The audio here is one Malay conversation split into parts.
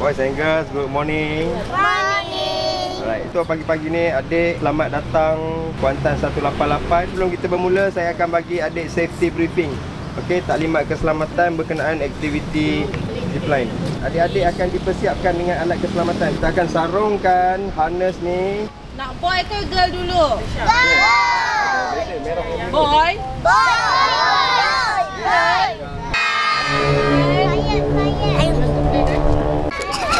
Boys and girls, good morning. Morning. Alright, itu pagi-pagi ni adik selamat datang Kuantan 188. Sebelum kita bermula, saya akan bagi adik safety briefing. Okey, taklimat keselamatan berkenaan aktiviti zipline. Adik-adik akan dipersiapkan dengan alat keselamatan. Kita akan sarungkan harness ni. Nak boy ke girl dulu? Boy. Boy.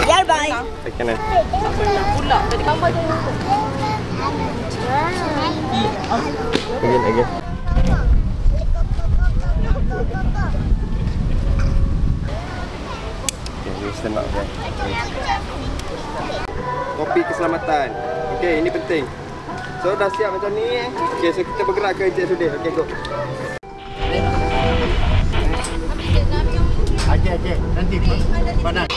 Biar baik. Kanan. Pula tadi gambar je. Again. Okay, you stand up there. Topi keselamatan. Okay, ini penting. So dah siap macam ni. Okay, so kita bergerak ke encik sudir. Okay, go. Ajak, nanti panas.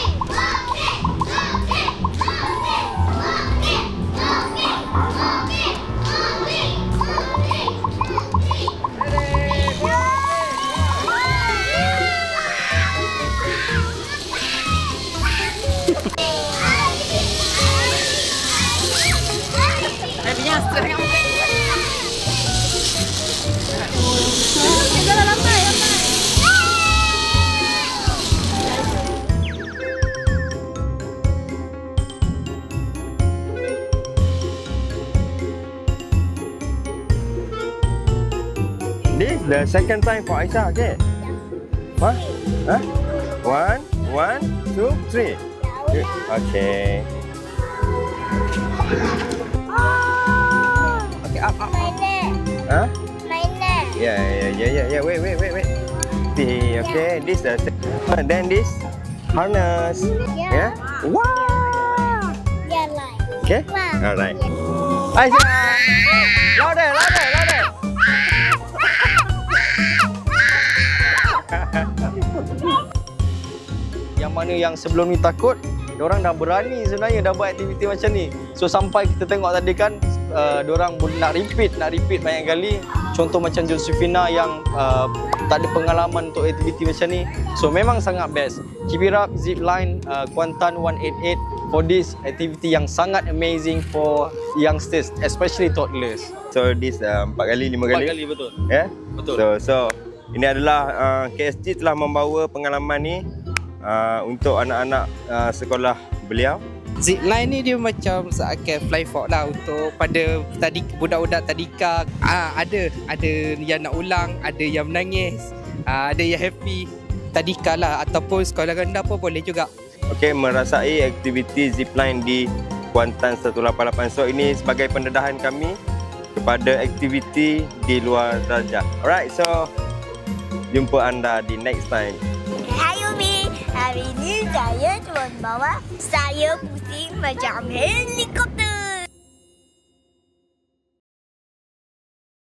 This the second time for Aisyah, okay? What? Huh? 1, 2, 3. Okay. Okay, up. Huh? Yeah. Wait. Okay, this the second. Then this harness. Yeah. Wow. Biar lain. Okay. Alright. Aisyah. Louder. Yang mana yang sebelum ni takut, diorang dah berani sebenarnya dah buat aktiviti macam ni. So sampai kita tengok tadi kan, diorang nak repeat banyak kali. Contoh macam Josephina yang tak ada pengalaman untuk aktiviti macam ni. So memang sangat best. Keep it up, Zipline Kuantan 188 for this activity yang sangat amazing for youngsters, especially toddlers. So this 4 kali, 5 kali? 4 kali, betul. Ya? Yeah? Betul. So ini adalah KSG telah membawa pengalaman ni untuk anak-anak sekolah beliau. Zipline ni dia macam seakan fly fox lah untuk pada budak-budak tadika. Ada yang nak ulang, ada yang menangis, ada yang happy. Tadika lah ataupun sekolah rendah pun boleh juga. Okey, merasai aktiviti zipline di Kuantan 188. So ini sebagai pendedahan kami kepada aktiviti di luar darjah. Alright, so jumpa anda di next time. Hai Umi, hari ni saya cuma bawa saya pusing macam helikopter.